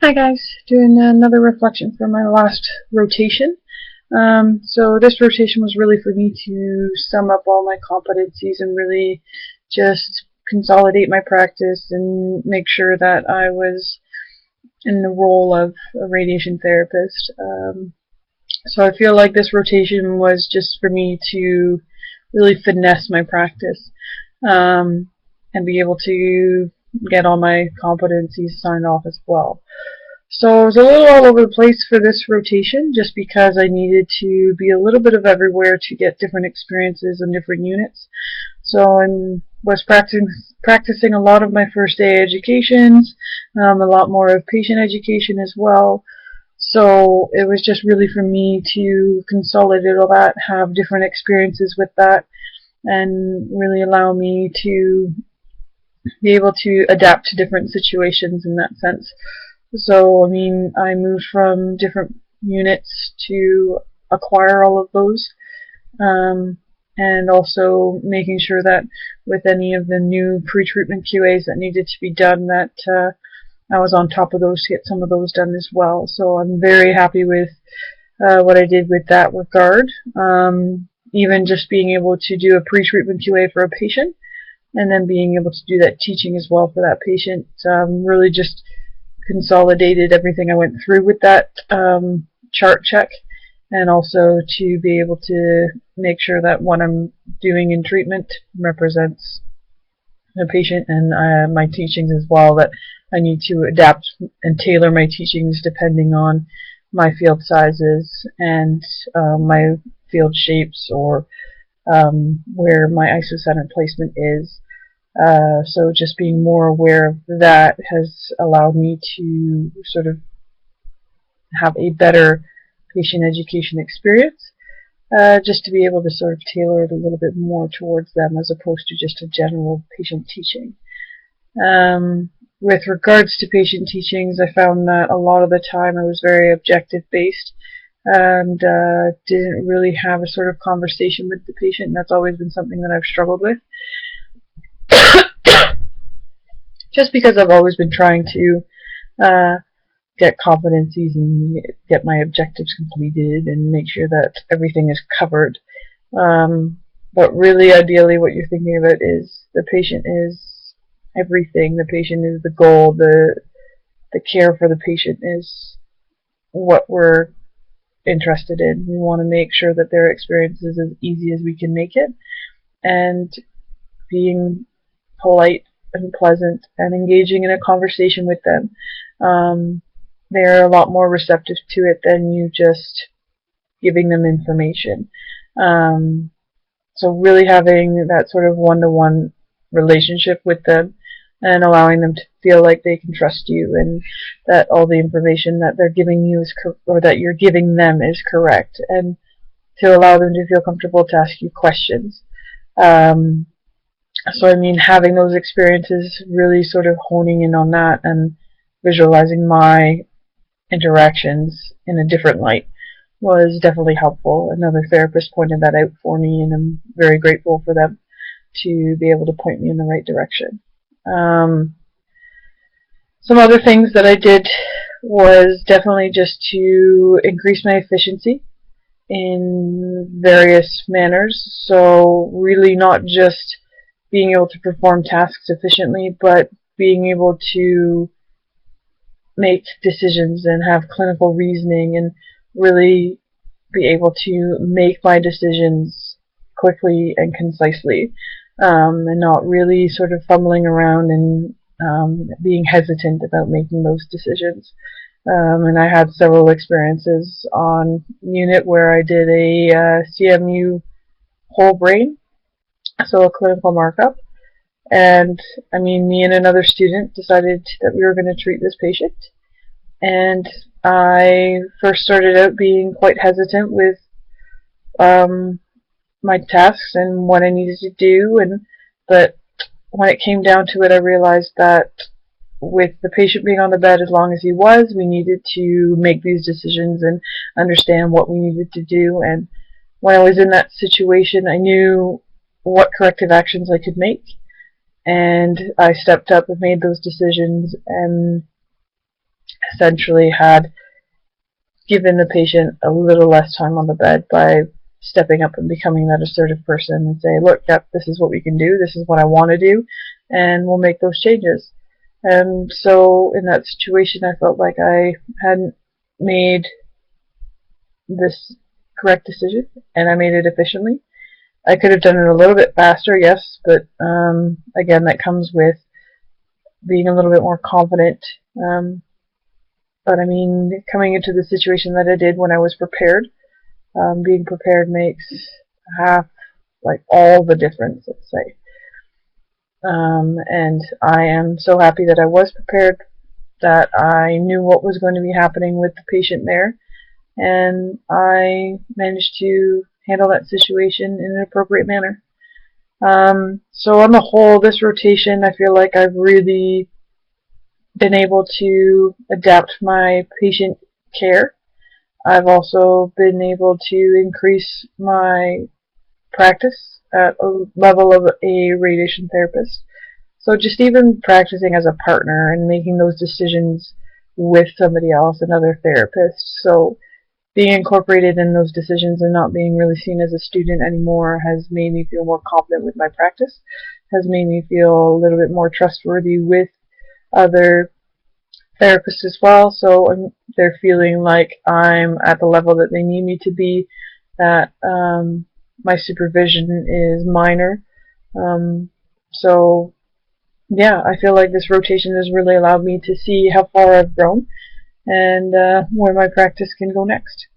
Hi guys, doing another reflection for my last rotation. So this rotation was really for me to sum up all my competencies and really just consolidate my practice and make sure that I was in the role of a radiation therapist. So I feel like this rotation was just for me to really finesse my practice and be able to get all my competencies signed off as well. So I was a little all over the place for this rotation just because I needed to be a little bit of everywhere to get different experiences in different units. So I was practicing a lot of my first day educations, a lot more of patient education as well. So it was just really for me to consolidate all that, have different experiences with that, and really allow me to be able to adapt to different situations in that sense. So, I mean, I moved from different units to acquire all of those, and also making sure that with any of the new pre-treatment QAs that needed to be done, that I was on top of those to get some of those done as well. So I'm very happy with what I did with that regard. Even just being able to do a pre-treatment QA for a patient, and then being able to do that teaching as well for that patient, really just consolidated everything I went through with that chart check, and also to be able to make sure that what I'm doing in treatment represents the patient and my teachings as well, that I need to adapt and tailor my teachings depending on my field sizes and my field shapes, or where my isocenter placement is. So just being more aware of that has allowed me to sort of have a better patient education experience, just to be able to sort of tailor it a little bit more towards them as opposed to just a general patient teaching. With regards to patient teachings, I found that a lot of the time I was very objective based and didn't really have a sort of conversation with the patient, and that's always been something that I've struggled with. Just because I've always been trying to get competencies and get my objectives completed and make sure that everything is covered. But really, ideally, what you're thinking about is the patient is everything. The patient is the goal. The care for the patient is what we're interested in. We want to make sure that their experience is as easy as we can make it, and being polite and pleasant and engaging in a conversation with them. They're a lot more receptive to it than you just giving them information. So really having that sort of one-to-one relationship with them and allowing them to feel like they can trust you and that all the information that they're giving you is or that you're giving them is correct, and to allow them to feel comfortable to ask you questions. So I mean, having those experiences, really sort of honing in on that and visualizing my interactions in a different light was definitely helpful. Another therapist pointed that out for me, and I'm very grateful for them to be able to point me in the right direction. Some other things that I did was definitely just to increase my efficiency in various manners. So really not just being able to perform tasks efficiently, but being able to make decisions and have clinical reasoning and really be able to make my decisions quickly and concisely, and not really sort of fumbling around and being hesitant about making those decisions. And I had several experiences on unit where I did a CMU whole brain, so a clinical markup. And I mean, me and another student decided that we were going to treat this patient. And I first started out being quite hesitant with my tasks and what I needed to do. But when it came down to it, I realized that with the patient being on the bed as long as he was, we needed to make these decisions and understand what we needed to do. And when I was in that situation, I knew what corrective actions I could make, and I stepped up and made those decisions and essentially had given the patient a little less time on the bed by stepping up and becoming that assertive person and say, look, yep, this is what we can do, this is what I want to do, and we'll make those changes. And so in that situation, I felt like I hadn't made this correct decision, and I made it efficiently. I could have done it a little bit faster, yes, but again, that comes with being a little bit more confident. But I mean, coming into the situation that I did when I was prepared, being prepared makes all the difference, let's say. And I am so happy that I was prepared, that I knew what was going to be happening with the patient there, and I managed to handle that situation in an appropriate manner. So on the whole, this rotation, I feel like I've really been able to adapt my patient care. I've also been able to increase my practice at a level of a radiation therapist. So just even practicing as a partner and making those decisions with somebody else, another therapist. So being incorporated in those decisions and not being really seen as a student anymore has made me feel more confident with my practice, has made me feel a little bit more trustworthy with other therapists as well. So they're feeling like I'm at the level that they need me to be, that my supervision is minor. So yeah, I feel like this rotation has really allowed me to see how far I've grown and where my practice can go next.